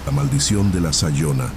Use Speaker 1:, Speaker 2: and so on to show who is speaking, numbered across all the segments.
Speaker 1: La maldición de la Sayona.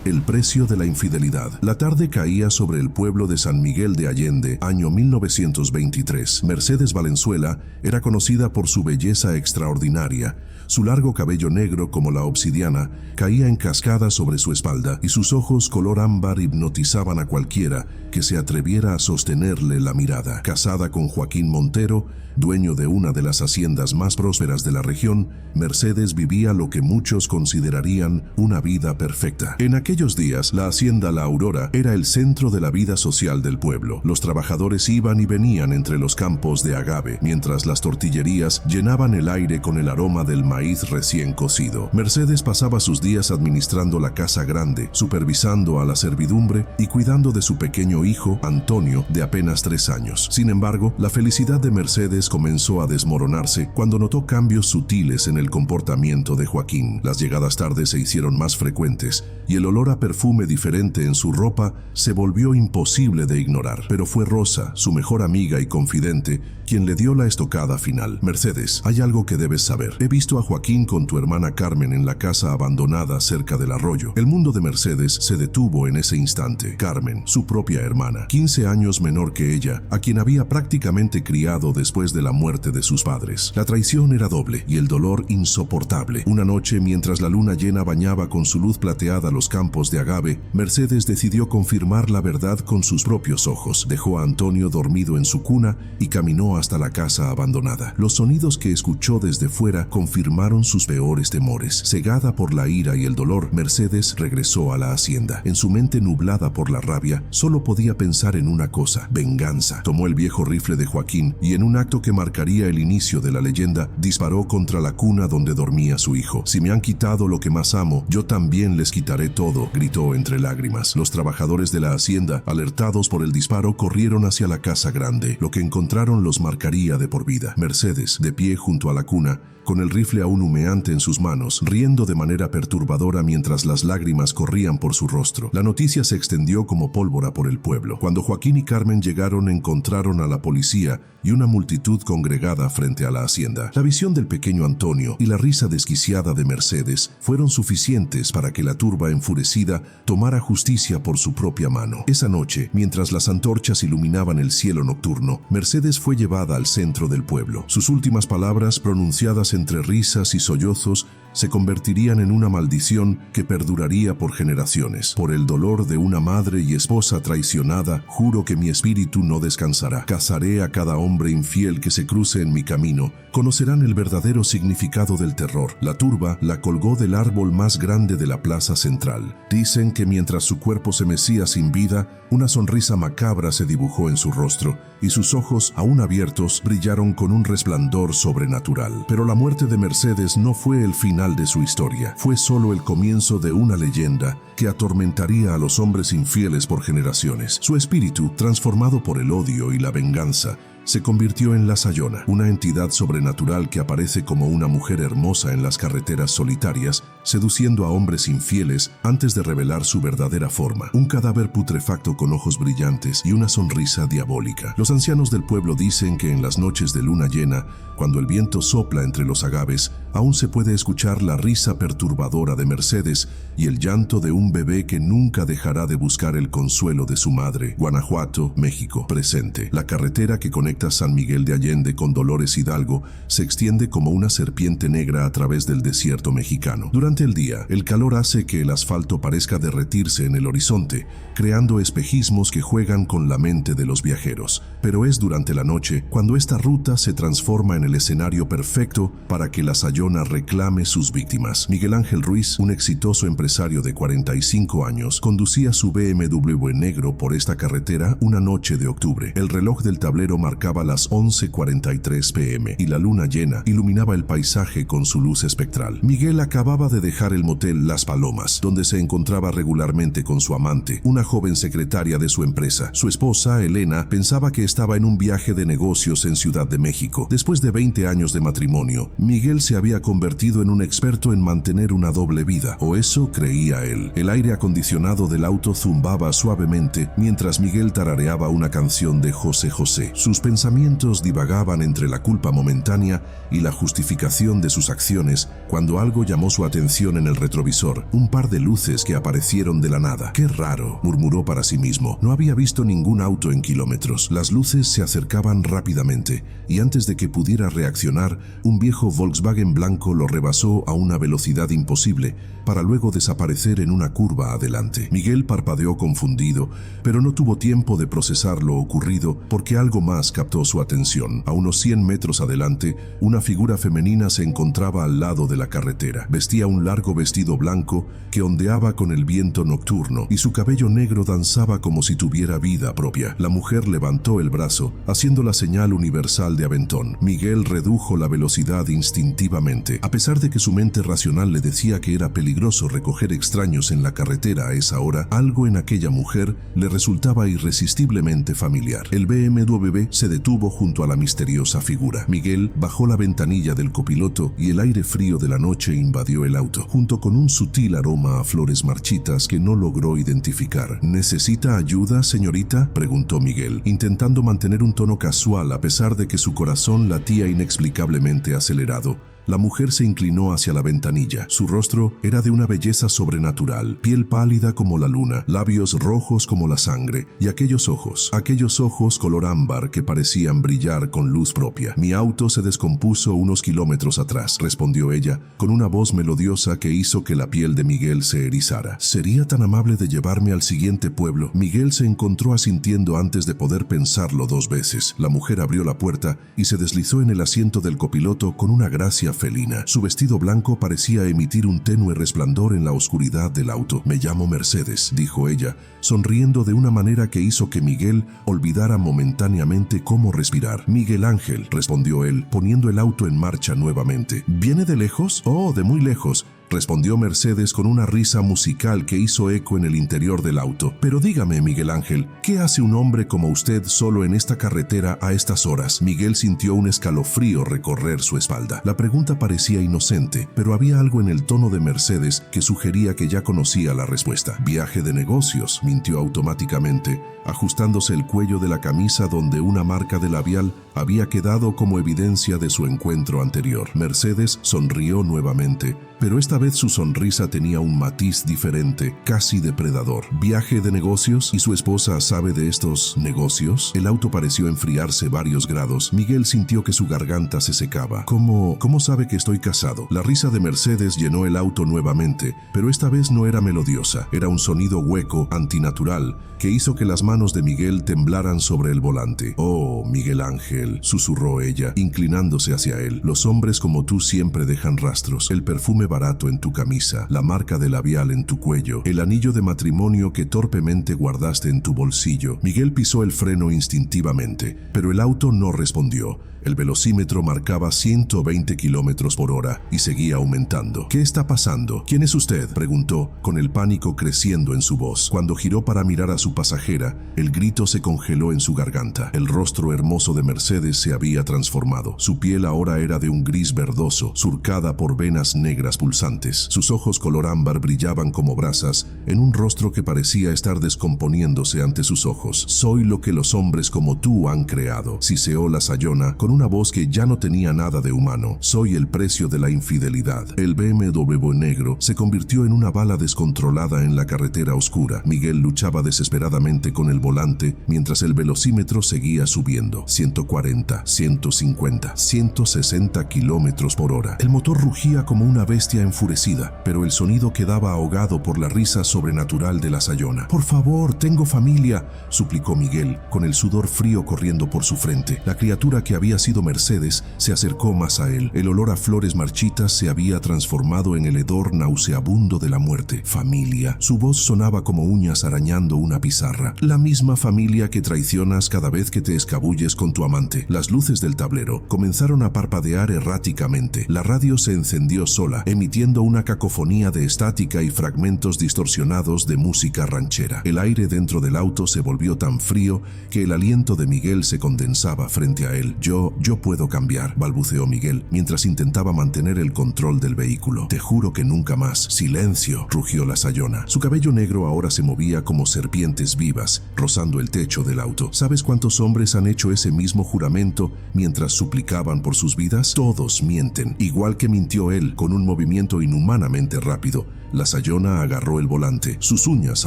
Speaker 1: El precio de la infidelidad. La tarde caía sobre el pueblo de San Miguel de Allende, año 1923. Mercedes Valenzuela era conocida por su belleza extraordinaria. Su largo cabello negro como la obsidiana caía en cascada sobre su espalda y sus ojos color ámbar hipnotizaban a cualquiera que se atreviera a sostenerle la mirada. Casada con Joaquín Montero, dueño de una de las haciendas más prósperas de la región, Mercedes vivía lo que muchos considerarían una vida perfecta. En aquellos días, la hacienda La Aurora era el centro de la vida social del pueblo. Los trabajadores iban y venían entre los campos de agave, mientras las tortillerías llenaban el aire con el aroma del maíz recién cocido. Mercedes pasaba sus días administrando la casa grande, supervisando a la servidumbre y cuidando de su pequeño hijo, Antonio, de apenas 3 años. Sin embargo, la felicidad de Mercedes comenzó a desmoronarse cuando notó cambios sutiles en el comportamiento de Joaquín. Las llegadas tardes se hicieron más frecuentes y el olor a perfume diferente en su ropa se volvió imposible de ignorar. Pero fue Rosa, su mejor amiga y confidente, quien le dio la estocada final. Mercedes, hay algo que debes saber. He visto a Joaquín con tu hermana Carmen en la casa abandonada cerca del arroyo. El mundo de Mercedes se detuvo en ese instante. Carmen, su propia hermana, 15 años menor que ella, a quien había prácticamente criado después de la muerte de sus padres. La traición era doble y el dolor insoportable. Una noche, mientras la luna llena bañaba con su luz plateada los campos de agave, Mercedes decidió confirmar la verdad con sus propios ojos. Dejó a Antonio dormido en su cuna y caminó hasta la casa abandonada. Los sonidos que escuchó desde fuera confirmaron sus peores temores. Cegada por la ira y el dolor, Mercedes regresó a la hacienda. En su mente nublada por la rabia, solo podía pensar en una cosa: venganza. Tomó el viejo rifle de Joaquín y, en un acto que marcaría el inicio de la leyenda, disparó contra la cuna donde dormía su hijo. Si me han quitado lo que más amo, yo también les quitaré todo, gritó entre lágrimas. Los trabajadores de la hacienda, alertados por el disparo, corrieron hacia la casa grande. Lo que encontraron los marcaría de por vida. Mercedes, de pie junto a la cuna, con el rifle aún humeante en sus manos, riendo de manera perturbadora mientras las lágrimas corrían por su rostro. La noticia se extendió como pólvora por el pueblo. Cuando Joaquín y Carmen llegaron, encontraron a la policía y una multitud congregada frente a la hacienda. La visión del pequeño Antonio y la risa desquiciada de Mercedes fueron suficientes para que la turba enfurecida tomara justicia por su propia mano. Esa noche, mientras las antorchas iluminaban el cielo nocturno, Mercedes fue llevada al centro del pueblo. Sus últimas palabras, pronunciadas entre risas y sollozos, se convertirían en una maldición que perduraría por generaciones. Por el dolor de una madre y esposa traicionada, juro que mi espíritu no descansará. Cazaré a cada hombre infiel que se cruce en mi camino. Conocerán el verdadero significado del terror. La turba la colgó del árbol más grande de la plaza central. Dicen que mientras su cuerpo se mecía sin vida, una sonrisa macabra se dibujó en su rostro y sus ojos, aún abiertos, brillaron con un resplandor sobrenatural. Pero la muerte de Mercedes no fue el final de su historia. Fue solo el comienzo de una leyenda que atormentaría a los hombres infieles por generaciones. Su espíritu, transformado por el odio y la venganza, se convirtió en la Sayona, una entidad sobrenatural que aparece como una mujer hermosa en las carreteras solitarias, seduciendo a hombres infieles antes de revelar su verdadera forma. Un cadáver putrefacto con ojos brillantes y una sonrisa diabólica. Los ancianos del pueblo dicen que en las noches de luna llena, cuando el viento sopla entre los agaves, aún se puede escuchar la risa perturbadora de Mercedes y el llanto de un bebé que nunca dejará de buscar el consuelo de su madre. Guanajuato, México, presente. La carretera que conecta San Miguel de Allende con Dolores Hidalgo se extiende como una serpiente negra a través del desierto mexicano. Durante el día, el calor hace que el asfalto parezca derretirse en el horizonte, creando espejismos que juegan con la mente de los viajeros. Pero es durante la noche cuando esta ruta se transforma en el escenario perfecto para que la Sayona reclame sus víctimas. Miguel Ángel Ruiz, un exitoso empresario de 45 años, conducía su BMW negro por esta carretera una noche de octubre. El reloj del tablero marcaba las 11:43 p.m. y la luna llena iluminaba el paisaje con su luz espectral. Miguel acababa de dejar el motel Las Palomas, donde se encontraba regularmente con su amante, una joven secretaria de su empresa. Su esposa, Elena, pensaba que estaba en un viaje de negocios en Ciudad de México. Después de 20 años de matrimonio, Miguel se había convertido en un experto en mantener una doble vida, o eso creía él. El aire acondicionado del auto zumbaba suavemente mientras Miguel tarareaba una canción de José José. Sus pensamientos pensamientos divagaban entre la culpa momentánea y la justificación de sus acciones cuando algo llamó su atención en el retrovisor, un par de luces que aparecieron de la nada. «Qué raro», murmuró para sí mismo. No había visto ningún auto en kilómetros. Las luces se acercaban rápidamente y antes de que pudiera reaccionar, un viejo Volkswagen blanco lo rebasó a una velocidad imposible para luego desaparecer en una curva adelante. Miguel parpadeó confundido, pero no tuvo tiempo de procesar lo ocurrido porque algo más captó su atención. A unos 100 metros adelante, una figura femenina se encontraba al lado de la carretera. Vestía un largo vestido blanco que ondeaba con el viento nocturno y su cabello negro danzaba como si tuviera vida propia. La mujer levantó el brazo, haciendo la señal universal de aventón. Miguel redujo la velocidad instintivamente. A pesar de que su mente racional le decía que era peligroso recoger extraños en la carretera a esa hora, algo en aquella mujer le resultaba irresistiblemente familiar. El BMW se detuvo junto a la misteriosa figura. Miguel bajó la ventanilla del copiloto y el aire frío de la noche invadió el auto, junto con un sutil aroma a flores marchitas que no logró identificar. ¿Necesita ayuda, señorita?, preguntó Miguel, intentando mantener un tono casual a pesar de que su corazón latía inexplicablemente acelerado. La mujer se inclinó hacia la ventanilla. Su rostro era de una belleza sobrenatural, piel pálida como la luna, labios rojos como la sangre, y aquellos ojos color ámbar que parecían brillar con luz propia. «Mi auto se descompuso unos kilómetros atrás», respondió ella, con una voz melodiosa que hizo que la piel de Miguel se erizara. «¿Sería tan amable de llevarme al siguiente pueblo?». Miguel se encontró asintiendo antes de poder pensarlo 2 veces. La mujer abrió la puerta y se deslizó en el asiento del copiloto con una gracia felina. Su vestido blanco parecía emitir un tenue resplandor en la oscuridad del auto. «Me llamo Mercedes», dijo ella, sonriendo de una manera que hizo que Miguel olvidara momentáneamente cómo respirar. «Miguel Ángel», respondió él, poniendo el auto en marcha nuevamente. «¿Viene de lejos?». «Oh, de muy lejos», respondió Mercedes con una risa musical que hizo eco en el interior del auto. «Pero dígame, Miguel Ángel, ¿qué hace un hombre como usted solo en esta carretera a estas horas?». Miguel sintió un escalofrío recorrer su espalda. La pregunta parecía inocente, pero había algo en el tono de Mercedes que sugería que ya conocía la respuesta. «Viaje de negocios», mintió automáticamente, ajustándose el cuello de la camisa donde una marca de labial había quedado como evidencia de su encuentro anterior. Mercedes sonrió nuevamente, pero esta vez su sonrisa tenía un matiz diferente, casi depredador. «¿Viaje de negocios? ¿Y su esposa sabe de estos negocios?». El auto pareció enfriarse varios grados. Miguel sintió que su garganta se secaba. ¿Cómo sabe que estoy casado?». La risa de Mercedes llenó el auto nuevamente, pero esta vez no era melodiosa. Era un sonido hueco, antinatural, que hizo que las manos de Miguel temblaran sobre el volante. «Oh, Miguel Ángel», susurró ella, inclinándose hacia él. «Los hombres como tú siempre dejan rastros. El perfume barato en tu camisa, la marca de labial en tu cuello, el anillo de matrimonio que torpemente guardaste en tu bolsillo». Miguel pisó el freno instintivamente, pero el auto no respondió. El velocímetro marcaba 120 kilómetros por hora y seguía aumentando. «¿Qué está pasando? ¿Quién es usted?», preguntó, con el pánico creciendo en su voz. Cuando giró para mirar a su pasajera, el grito se congeló en su garganta. El rostro hermoso de Mercedes se había transformado. Su piel ahora era de un gris verdoso, surcada por venas negras pulsantes. Sus ojos color ámbar brillaban como brasas en un rostro que parecía estar descomponiéndose ante sus ojos. «Soy lo que los hombres como tú han creado», siseó la sayona con una voz que ya no tenía nada de humano. «Soy el precio de la infidelidad». El BMW negro se convirtió en una bala descontrolada en la carretera oscura. Miguel luchaba desesperadamente con el volante mientras el velocímetro seguía subiendo. 140, 150, 160 kilómetros por hora. El motor rugía como una bestia enfurecida, pero el sonido quedaba ahogado por la risa sobrenatural de la sayona. «Por favor, tengo familia», suplicó Miguel, con el sudor frío corriendo por su frente. La criatura que había sido Mercedes se acercó más a él. El olor a flores marchitas se había transformado en el hedor nauseabundo de la muerte. «Familia». Su voz sonaba como uñas arañando una pizarra. «La misma familia que traicionas cada vez que te escabulles con tu amante». Las luces del tablero comenzaron a parpadear erráticamente. La radio se encendió sola, emitiendo produciendo una cacofonía de estática y fragmentos distorsionados de música ranchera. El aire dentro del auto se volvió tan frío que el aliento de Miguel se condensaba frente a él. Yo puedo cambiar, balbuceó Miguel, mientras intentaba mantener el control del vehículo. Te juro que nunca más. Silencio, rugió la Sayona. Su cabello negro ahora se movía como serpientes vivas, rozando el techo del auto. ¿Sabes cuántos hombres han hecho ese mismo juramento mientras suplicaban por sus vidas? Todos mienten, igual que mintió él, con un movimiento inhumanamente rápido. La Sayona agarró el volante. Sus uñas,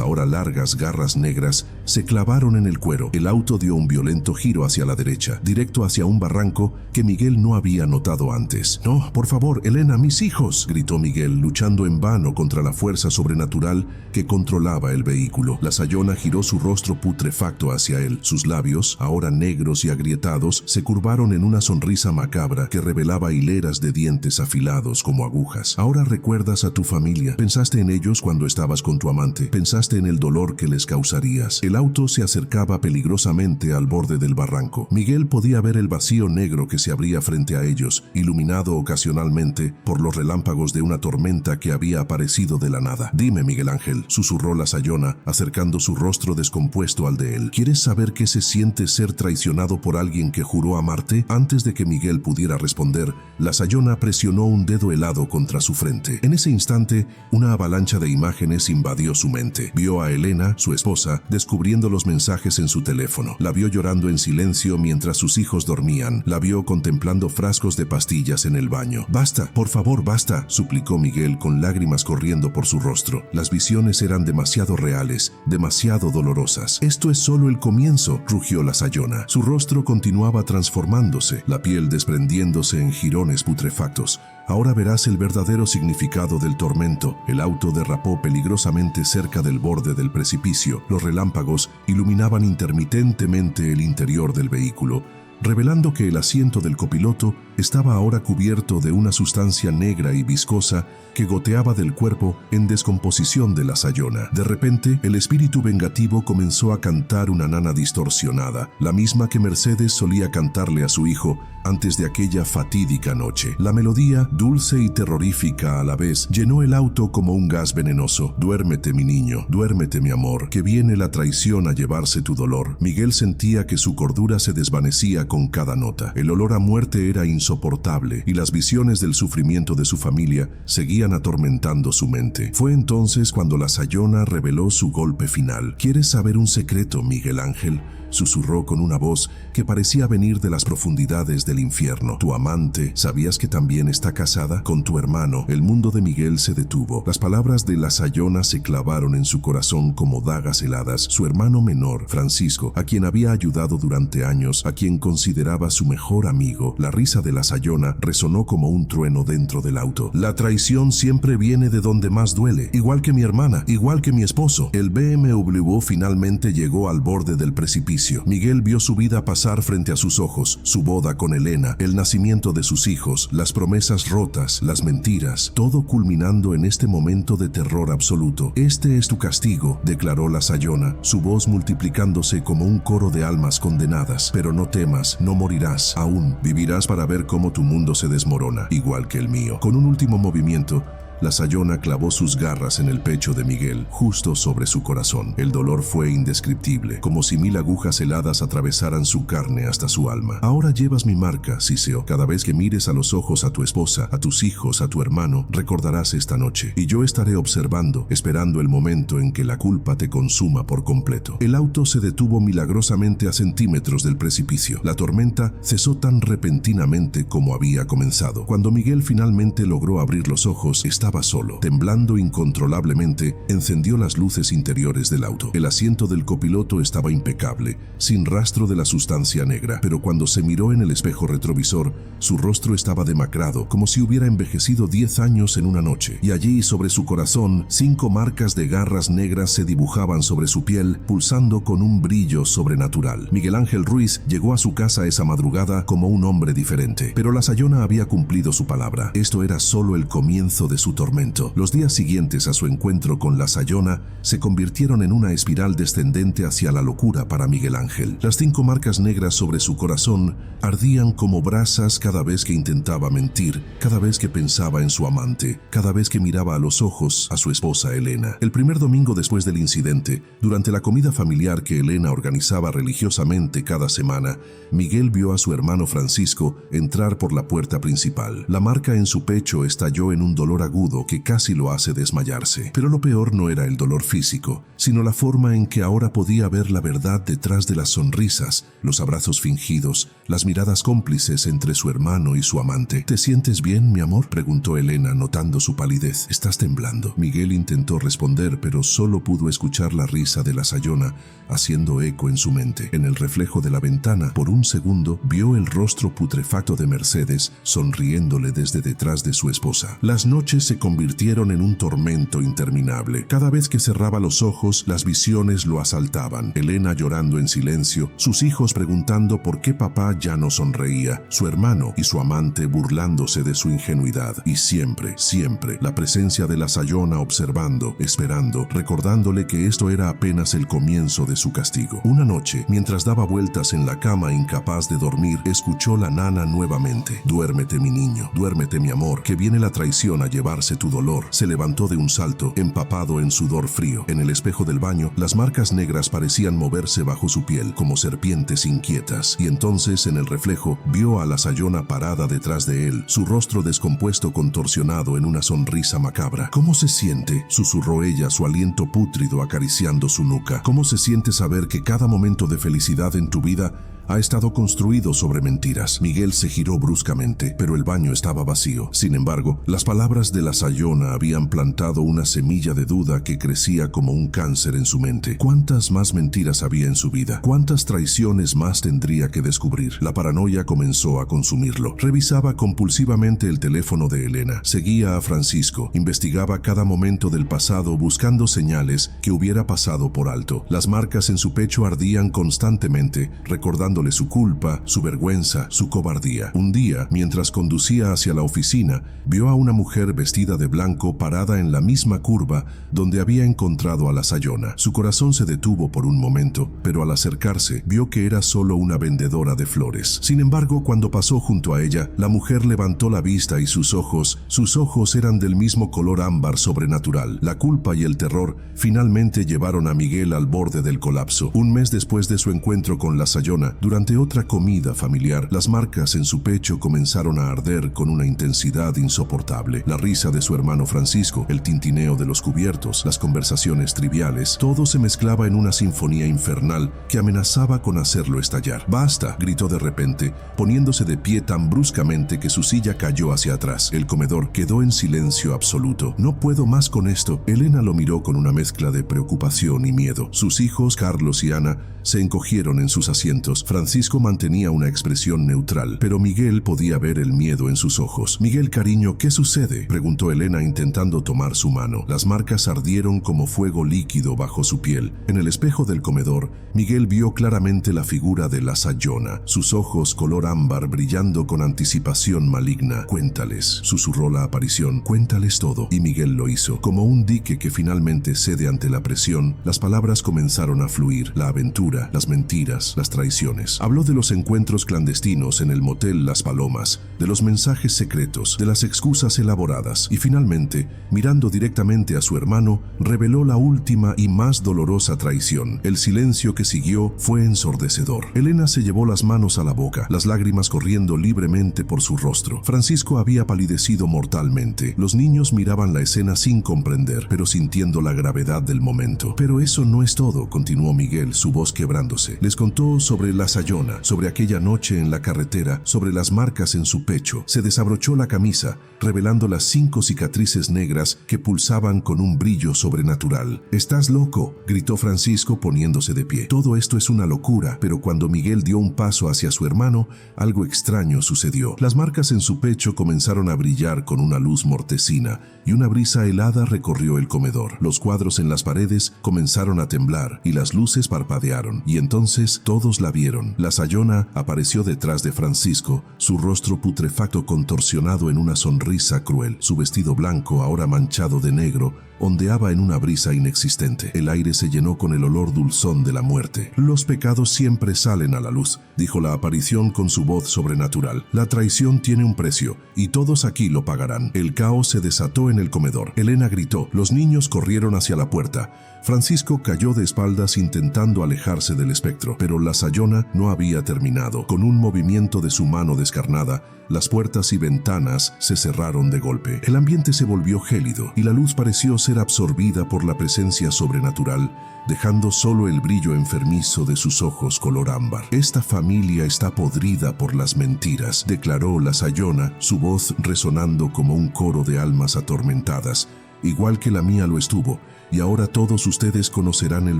Speaker 1: ahora largas garras negras, se clavaron en el cuero. El auto dio un violento giro hacia la derecha, directo hacia un barranco que Miguel no había notado antes. «No, por favor, Elena, mis hijos», gritó Miguel, luchando en vano contra la fuerza sobrenatural que controlaba el vehículo. La Sayona giró su rostro putrefacto hacia él. Sus labios, ahora negros y agrietados, se curvaron en una sonrisa macabra que revelaba hileras de dientes afilados como agujas. «Ahora recuerdas a tu familia. Pensaste en ellos cuando estabas con tu amante. Pensaste en el dolor que les causarías». El auto se acercaba peligrosamente al borde del barranco. Miguel podía ver el vacío negro que se abría frente a ellos, iluminado ocasionalmente por los relámpagos de una tormenta que había aparecido de la nada. «Dime, Miguel Ángel», susurró la Sayona, acercando su rostro descompuesto al de él. «¿Quieres saber qué se siente ser traicionado por alguien que juró amarte?» Antes de que Miguel pudiera responder, la Sayona presionó un dedo helado contra su frente. En ese instante, una avalancha de imágenes invadió su mente. Vio a Elena, su esposa, descubriendo los mensajes en su teléfono. La vio llorando en silencio mientras sus hijos dormían. La vio contemplando frascos de pastillas en el baño. «Basta, por favor, basta», suplicó Miguel con lágrimas corriendo por su rostro. Las visiones eran demasiado reales, demasiado dolorosas. «Esto es solo el comienzo», rugió la Sayona. Su rostro continuaba transformándose, la piel desprendiéndose en jirones putrefactos. «Ahora verás el verdadero significado del tormento». El auto derrapó peligrosamente cerca del borde del precipicio. Los relámpagos iluminaban intermitentemente el interior del vehículo, revelando que el asiento del copiloto estaba ahora cubierto de una sustancia negra y viscosa que goteaba del cuerpo en descomposición de la Sayona. De repente, el espíritu vengativo comenzó a cantar una nana distorsionada, la misma que Mercedes solía cantarle a su hijo antes de aquella fatídica noche. La melodía, dulce y terrorífica a la vez, llenó el auto como un gas venenoso. «Duérmete, mi niño, duérmete, mi amor, que viene la traición a llevarse tu dolor». Miguel sentía que su cordura se desvanecía con cada nota. El olor a muerte era insoportable y las visiones del sufrimiento de su familia seguían atormentando su mente. Fue entonces cuando la Sayona reveló su golpe final. «¿Quieres saber un secreto, Miguel Ángel?», susurró con una voz que parecía venir de las profundidades del infierno. «Tu amante, ¿sabías que también está casada con tu hermano?». El mundo de Miguel se detuvo. Las palabras de la Sayona se clavaron en su corazón como dagas heladas. Su hermano menor, Francisco, a quien había ayudado durante años, a quien consideraba su mejor amigo. La risa de la Sayona resonó como un trueno dentro del auto. «La traición siempre viene de donde más duele, igual que mi hermana, igual que mi esposo». El BMW finalmente llegó al borde del precipicio. Miguel vio su vida pasar frente a sus ojos, su boda con Elena, el nacimiento de sus hijos, las promesas rotas, las mentiras, todo culminando en este momento de terror absoluto. «Este es tu castigo», declaró la Sayona, su voz multiplicándose como un coro de almas condenadas. «Pero no temas, no morirás, aún vivirás para ver cómo tu mundo se desmorona, igual que el mío». Con un último movimiento, la Sayona clavó sus garras en el pecho de Miguel, justo sobre su corazón. El dolor fue indescriptible, como si 1000 agujas heladas atravesaran su carne hasta su alma. «Ahora llevas mi marca, Siseo. Cada vez que mires a los ojos a tu esposa, a tus hijos, a tu hermano, recordarás esta noche. Y yo estaré observando, esperando el momento en que la culpa te consuma por completo». El auto se detuvo milagrosamente a centímetros del precipicio. La tormenta cesó tan repentinamente como había comenzado. Cuando Miguel finalmente logró abrir los ojos, estaba solo. Temblando incontrolablemente, encendió las luces interiores del auto. El asiento del copiloto estaba impecable, sin rastro de la sustancia negra, pero cuando se miró en el espejo retrovisor, su rostro estaba demacrado, como si hubiera envejecido 10 años en una noche. Y allí, sobre su corazón, 5 marcas de garras negras se dibujaban sobre su piel, pulsando con un brillo sobrenatural. Miguel Ángel Ruiz llegó a su casa esa madrugada como un hombre diferente, pero la Sayona había cumplido su palabra. Esto era solo el comienzo de su tormento. Los días siguientes a su encuentro con la Sayona se convirtieron en una espiral descendente hacia la locura para Miguel Ángel. Las 5 marcas negras sobre su corazón ardían como brasas cada vez que intentaba mentir, cada vez que pensaba en su amante, cada vez que miraba a los ojos a su esposa Elena. El primer domingo después del incidente, durante la comida familiar que Elena organizaba religiosamente cada semana, Miguel vio a su hermano Francisco entrar por la puerta principal. La marca en su pecho estalló en un dolor agudo que casi lo hace desmayarse. Pero lo peor no era el dolor físico, sino la forma en que ahora podía ver la verdad detrás de las sonrisas, los abrazos fingidos, las miradas cómplices entre su hermano y su amante. ¿Te sientes bien, mi amor?, preguntó Elena, notando su palidez. ¿Estás temblando? Miguel intentó responder, pero solo pudo escuchar la risa de la Sayona haciendo eco en su mente. En el reflejo de la ventana, por un segundo, vio el rostro putrefacto de Mercedes sonriéndole desde detrás de su esposa. Las noches se convirtieron en un tormento interminable. Cada vez que cerraba los ojos, las visiones lo asaltaban. Elena llorando en silencio, sus hijos preguntando por qué papá ya no sonreía, su hermano y su amante burlándose de su ingenuidad. Y siempre, siempre, la presencia de la Sayona observando, esperando, recordándole que esto era apenas el comienzo de su castigo. Una noche, mientras daba vueltas en la cama incapaz de dormir, escuchó la nana nuevamente. Duérmete, mi niño, duérmete, mi amor, que viene la traición a llevarse tu dolor. Se levantó de un salto, empapado en sudor frío. En el espejo del baño, las marcas negras parecían moverse bajo su piel, como serpientes inquietas. Y entonces, en el reflejo, vio a la Sayona parada detrás de él, su rostro descompuesto contorsionado en una sonrisa macabra. ¿Cómo se siente?, susurró ella, su aliento pútrido acariciando su nuca. ¿Cómo se siente saber que cada momento de felicidad en tu vida ha estado construido sobre mentiras? Miguel se giró bruscamente, pero el baño estaba vacío. Sin embargo, las palabras de la Sayona habían plantado una semilla de duda que crecía como un cáncer en su mente. ¿Cuántas más mentiras había en su vida? ¿Cuántas traiciones más tendría que descubrir? La paranoia comenzó a consumirlo. Revisaba compulsivamente el teléfono de Elena, seguía a Francisco, investigaba cada momento del pasado buscando señales que hubiera pasado por alto. Las marcas en su pecho ardían constantemente, recordando su culpa, su vergüenza, su cobardía. Un día, mientras conducía hacia la oficina, vio a una mujer vestida de blanco parada en la misma curva donde había encontrado a la Sayona. Su corazón se detuvo por un momento, pero al acercarse, vio que era solo una vendedora de flores. Sin embargo, cuando pasó junto a ella, la mujer levantó la vista y sus ojos eran del mismo color ámbar sobrenatural. La culpa y el terror finalmente llevaron a Miguel al borde del colapso. Un mes después de su encuentro con la Sayona, durante otra comida familiar, las marcas en su pecho comenzaron a arder con una intensidad insoportable. La risa de su hermano Francisco, el tintineo de los cubiertos, las conversaciones triviales, todo se mezclaba en una sinfonía infernal que amenazaba con hacerlo estallar. ¡Basta!, gritó de repente, poniéndose de pie tan bruscamente que su silla cayó hacia atrás. El comedor quedó en silencio absoluto. No puedo más con esto. Elena lo miró con una mezcla de preocupación y miedo. Sus hijos, Carlos y Ana, se encogieron en sus asientos. Francisco mantenía una expresión neutral, pero Miguel podía ver el miedo en sus ojos. «Miguel, cariño, ¿qué sucede?», preguntó Elena intentando tomar su mano. Las marcas ardieron como fuego líquido bajo su piel. En el espejo del comedor, Miguel vio claramente la figura de la Sayona, sus ojos color ámbar brillando con anticipación maligna. «Cuéntales», susurró la aparición, «cuéntales todo». Y Miguel lo hizo. Como un dique que finalmente cede ante la presión, las palabras comenzaron a fluir. La aventura, las mentiras, las traiciones. Habló de los encuentros clandestinos en el motel Las Palomas, de los mensajes secretos, de las excusas elaboradas y finalmente, mirando directamente a su hermano, reveló la última y más dolorosa traición. El silencio que siguió fue ensordecedor. Elena se llevó las manos a la boca, las lágrimas corriendo libremente por su rostro. Francisco había palidecido mortalmente. Los niños miraban la escena sin comprender, pero sintiendo la gravedad del momento. «Pero eso no es todo», continuó Miguel, su voz quebrándose. Les contó sobre la Sayona, sobre aquella noche en la carretera, sobre las marcas en su pecho. Se desabrochó la camisa, revelando las 5 cicatrices negras que pulsaban con un brillo sobrenatural. «¿Estás loco?», gritó Francisco poniéndose de pie. Todo esto es una locura, pero cuando Miguel dio un paso hacia su hermano, algo extraño sucedió. Las marcas en su pecho comenzaron a brillar con una luz mortecina y una brisa helada recorrió el comedor. Los cuadros en las paredes comenzaron a temblar y las luces parpadearon, y entonces todos la vieron. abrieron. La Sayona apareció detrás de Francisco, su rostro putrefacto contorsionado en una sonrisa cruel. Su vestido blanco, ahora manchado de negro, ondeaba en una brisa inexistente. El aire se llenó con el olor dulzón de la muerte. Los pecados siempre salen a la luz, dijo la aparición con su voz sobrenatural. La traición tiene un precio, y todos aquí lo pagarán. El caos se desató en el comedor. Elena gritó. Los niños corrieron hacia la puerta. Francisco cayó de espaldas intentando alejarse del espectro, pero la Sayona no había terminado. Con un movimiento de su mano descarnada, las puertas y ventanas se cerraron de golpe. El ambiente se volvió gélido y la luz pareció ser absorbida por la presencia sobrenatural, dejando solo el brillo enfermizo de sus ojos color ámbar. Esta familia está podrida por las mentiras, declaró la Sayona, su voz resonando como un coro de almas atormentadas, igual que la mía lo estuvo. Y ahora todos ustedes conocerán el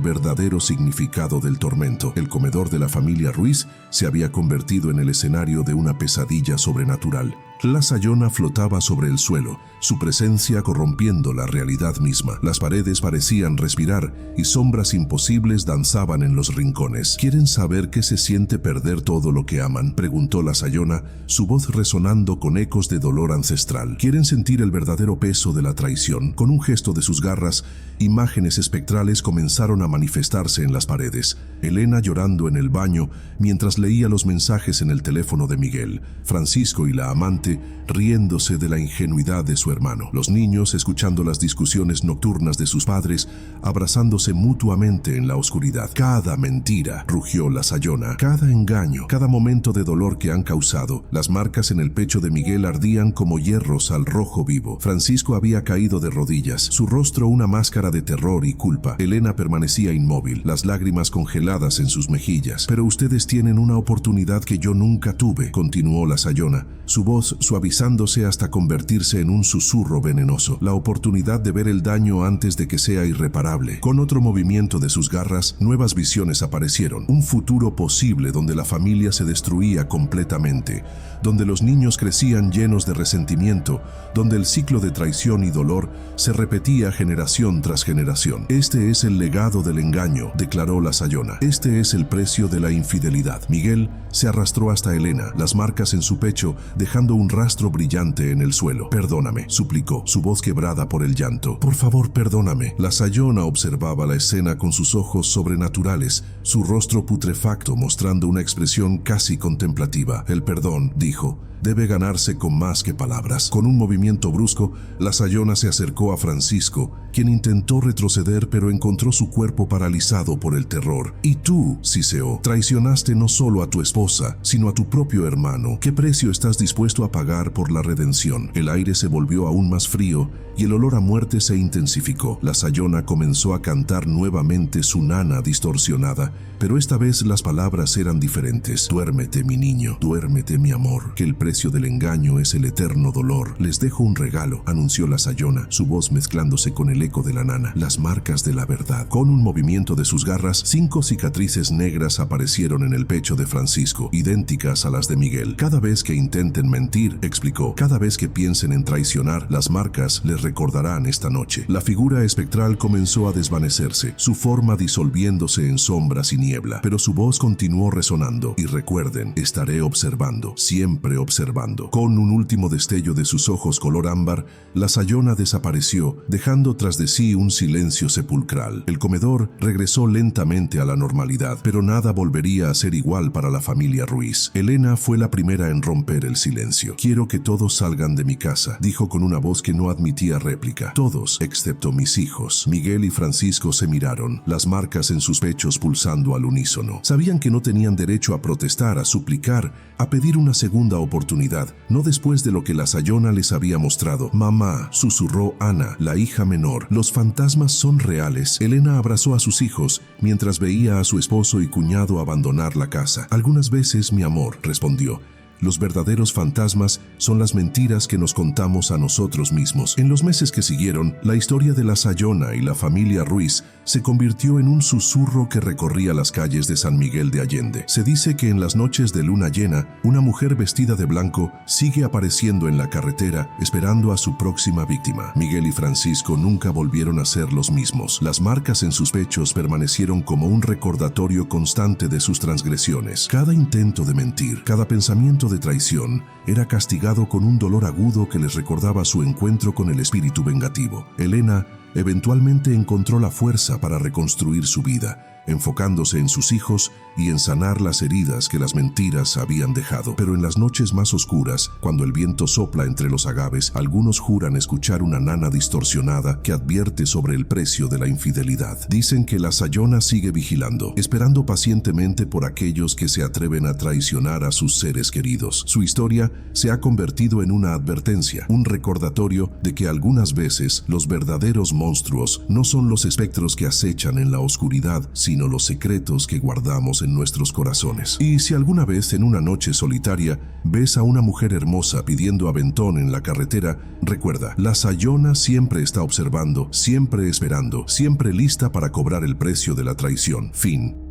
Speaker 1: verdadero significado del tormento. El comedor de la familia Ruiz se había convertido en el escenario de una pesadilla sobrenatural. La Sayona flotaba sobre el suelo, su presencia corrompiendo la realidad misma. Las paredes parecían respirar y sombras imposibles danzaban en los rincones. ¿Quieren saber qué se siente perder todo lo que aman?, preguntó la Sayona, su voz resonando con ecos de dolor ancestral. ¿Quieren sentir el verdadero peso de la traición? Con un gesto de sus garras, imágenes espectrales comenzaron a manifestarse en las paredes. Elena llorando en el baño mientras leía los mensajes en el teléfono de Miguel. Francisco y la amante riéndose de la ingenuidad de su hermano. Los niños escuchando las discusiones nocturnas de sus padres, abrazándose mutuamente en la oscuridad. Cada mentira, rugió la Sayona, cada engaño, cada momento de dolor que han causado. Las marcas en el pecho de Miguel ardían como hierros al rojo vivo. Francisco había caído de rodillas, su rostro una máscara de terror y culpa. Elena permanecía inmóvil, las lágrimas congeladas en sus mejillas. Pero ustedes tienen una oportunidad que yo nunca tuve, continuó la Sayona, su voz suavizándose hasta convertirse en un susurro venenoso. La oportunidad de ver el daño antes de que sea irreparable. Con otro movimiento de sus garras, nuevas visiones aparecieron. Un futuro posible donde la familia se destruía completamente, donde los niños crecían llenos de resentimiento, donde el ciclo de traición y dolor se repetía generación tras generación. Este es el legado del engaño, declaró la Sayona. Este es el precio de la infidelidad. Miguel se arrastró hasta Elena, las marcas en su pecho dejando un rastro brillante en el suelo. Perdóname, suplicó, su voz quebrada por el llanto. Por favor, perdóname. La Sayona observaba la escena con sus ojos sobrenaturales, su rostro putrefacto mostrando una expresión casi contemplativa. El perdón, dijo, debe ganarse con más que palabras. Con un movimiento brusco, la Sayona se acercó a Francisco, quien intentó retroceder pero encontró su cuerpo paralizado por el terror. Y tú, siseó, traicionaste no solo a tu esposa, sino a tu propio hermano. ¿Qué precio estás dispuesto a pagar por la redención? El aire se volvió aún más frío y el olor a muerte se intensificó. La Sayona comenzó a cantar nuevamente su nana distorsionada, pero esta vez las palabras eran diferentes. Duérmete, mi niño, duérmete, mi amor, que el precio del engaño es el eterno dolor. Les dejo un regalo, anunció la Sayona, su voz mezclándose con el eco de la nana. Las marcas de la verdad. Con un movimiento de sus garras, 5 cicatrices negras aparecieron en el pecho de Francisco, idénticas a las de Miguel. Cada vez que intenten mentir, explicó, cada vez que piensen en traicionar, las marcas les recordarán esta noche. La figura espectral comenzó a desvanecerse, su forma disolviéndose en sombras y niebla, pero su voz continuó resonando. Y recuerden, estaré observando, siempre observando. Con un último destello de sus ojos color ámbar, la Sayona desapareció, dejando tras de sí un silencio sepulcral. El comedor regresó lentamente a la normalidad, pero nada volvería a ser igual para la familia Ruiz. Elena fue la primera en romper el silencio. Quiero que todos salgan de mi casa, dijo con una voz que no admitía réplica. Todos, excepto mis hijos. Miguel y Francisco se miraron, las marcas en sus pechos pulsando al unísono. Sabían que no tenían derecho a protestar, a suplicar, a pedir una segunda oportunidad, no después de lo que la Sayona les había mostrado. Mamá, susurró Ana, la hija menor, los fantasmas son reales. Elena abrazó a sus hijos mientras veía a su esposo y cuñado abandonar la casa. Algunas veces, mi amor, respondió. los verdaderos fantasmas son las mentiras que nos contamos a nosotros mismos. En los meses que siguieron, la historia de la Sayona y la familia Ruiz se convirtió en un susurro que recorría las calles de San Miguel de Allende. Se dice que en las noches de luna llena, una mujer vestida de blanco sigue apareciendo en la carretera esperando a su próxima víctima. Miguel y Francisco nunca volvieron a ser los mismos. Las marcas en sus pechos permanecieron como un recordatorio constante de sus transgresiones. Cada intento de mentir, cada pensamiento de traición, era castigado con un dolor agudo que les recordaba su encuentro con el espíritu vengativo. Elena eventualmente encontró la fuerza para reconstruir su vida, enfocándose en sus hijos y en sanar las heridas que las mentiras habían dejado. Pero en las noches más oscuras, cuando el viento sopla entre los agaves, algunos juran escuchar una nana distorsionada que advierte sobre el precio de la infidelidad. Dicen que la Sayona sigue vigilando, esperando pacientemente por aquellos que se atreven a traicionar a sus seres queridos. Su historia se ha convertido en una advertencia, un recordatorio de que algunas veces los verdaderos monstruos no son los espectros que acechan en la oscuridad, sino los secretos que guardamos en nuestros corazones. Y si alguna vez en una noche solitaria ves a una mujer hermosa pidiendo aventón en la carretera, recuerda, la Sayona siempre está observando, siempre esperando, siempre lista para cobrar el precio de la traición. Fin.